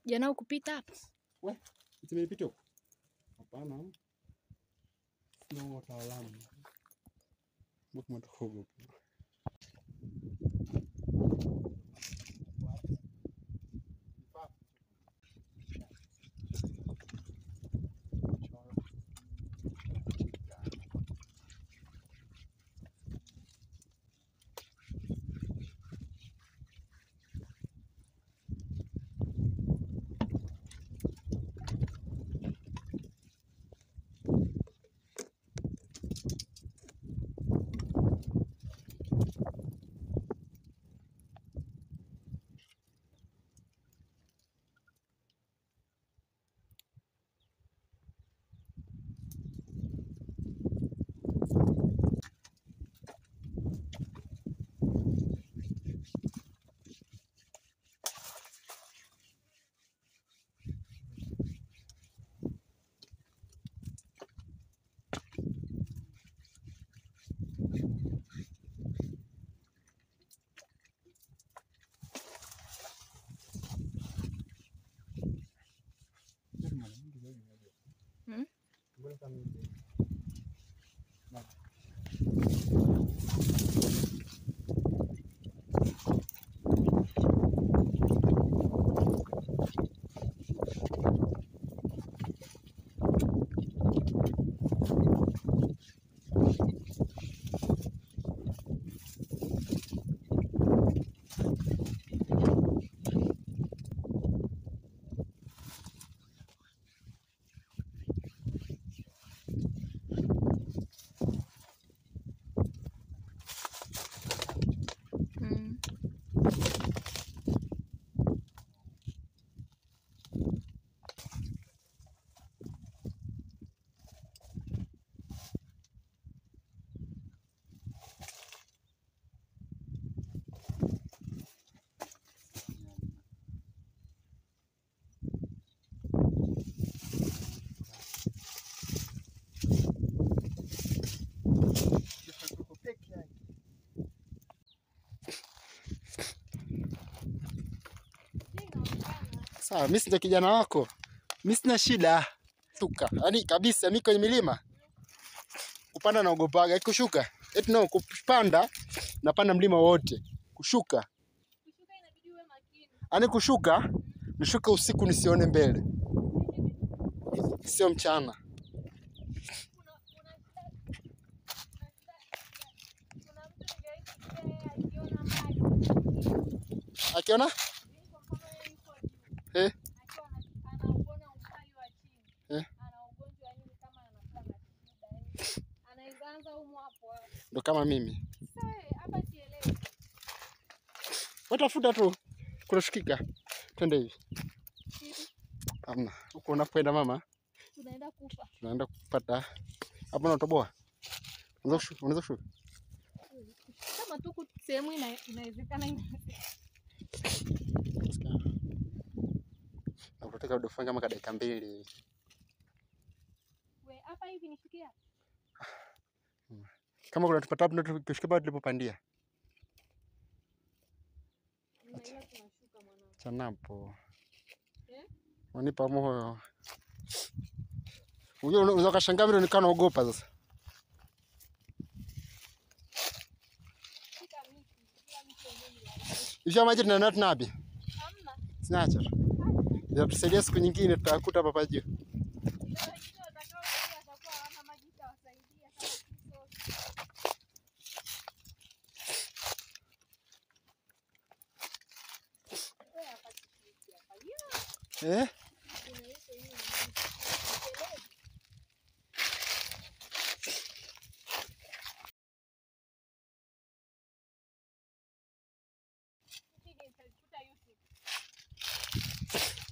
Jana ukupita hapa? We, itimepita huko? Hapana. Sina wataalamu. Mbona mtakogo? Sawa, mimi ndio kijana wako. Mimi sina shida. Tuka. Yaani kabisa mimi kwenye milima. Kupanda naogopaga, kushuka. Eti no kupanda napanda mlima wote. Kushuka. Kushuka inabidi uwe makini. Yaani kushuka, nishuka usiku nisione mbele. Sio mchana. Akiona? Eh? Anaona ukali wa chini. Ana ugonjwa yani kama anakuwa na shida. Anaanza humo hapo. Ndo kama mimi. Sasa hapa sielewi. Watafuta tu. Kunashikika. Twende hivi. Hamna. Huko unakwenda mama? Tunaenda kufa. Tunaenda kupata. Hapo unatoboa. Unaweza kushuka. Kama tu sehemu inawezekana Nataka udofanya kama dakika 2. We hapa hivi nishikia. Kama kuna tupata hapo ndio tushikia bado tulipopandia. Tunashuka mwanangu. Chanapo. Wanipa moyo. Unaweza kashangaa vile nikana naogopa sasa. Isha maji na nat nabi. Hamna. Sinaacha. Ya tusaidia siku nyingine tutakuta hapa juu.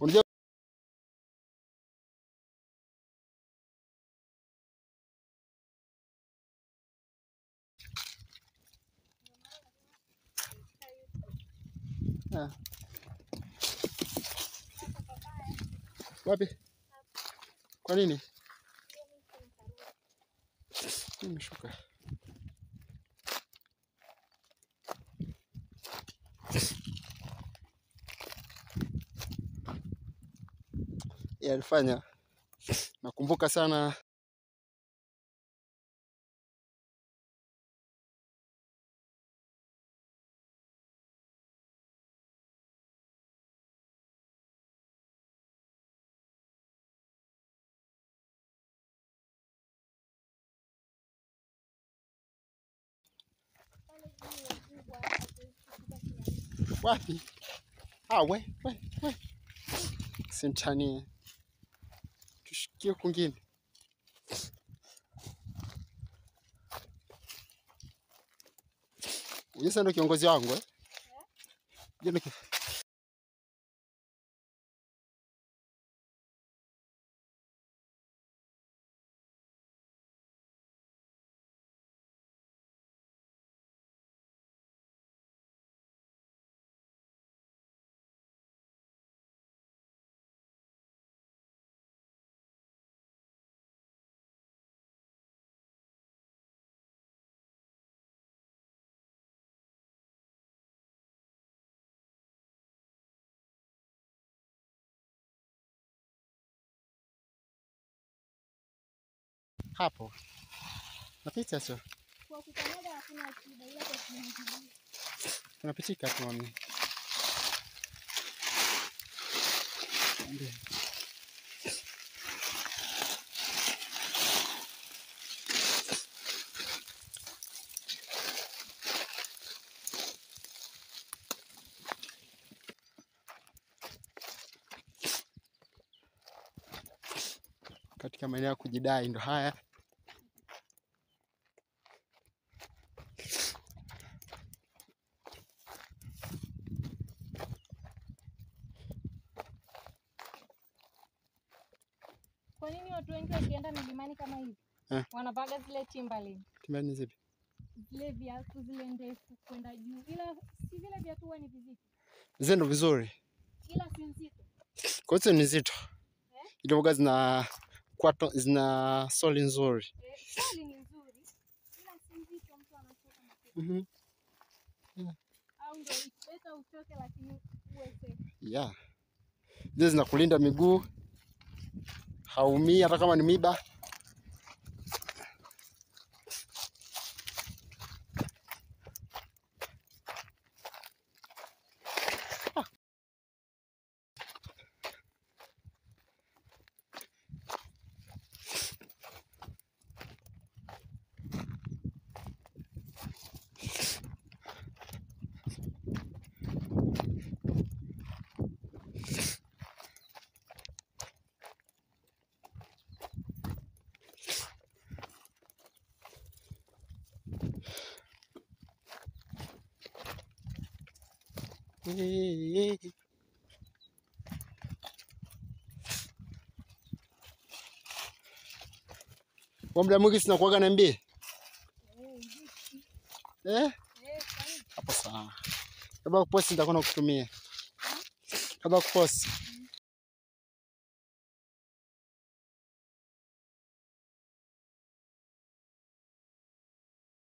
Unajua wapi? Kwa nini? Nimeshuka. Alifanya. Nakumbuka sana wapi? We. Sintani. Tushikie kwingine. Yeye ndo kiongozi wangu Yeye hapo. Napita sio? Kwa kukanyaga hakuna shida ila kwa kuingia. Tunapitika tu mami. Katika maeneo ya kujidai ndo haya. Kwa nini watu wengi wakienda milimani kama hivi? Wanapaga zile Timberland. Timberland zipi? Zile viatu zile ndefu kwenda juu. Ila si vile viatu huwa ni vizito. Zile ndo vizuri. Ila si nzito. Kwa hiyo ni nzito. Ile mboga zina soli nzuri. Soli ni nzuri. Ila si nzito mtu anachoka mapema. Au ndio beta uchoke lakini uwe safe. Zile zinakulinda miguu. Haumii hata kama ni miba. Kwa muda mwingi sina kuaga na MB. Hapo sawa. Kabla kuposti nitakwenda kutumia. Kabla kuposti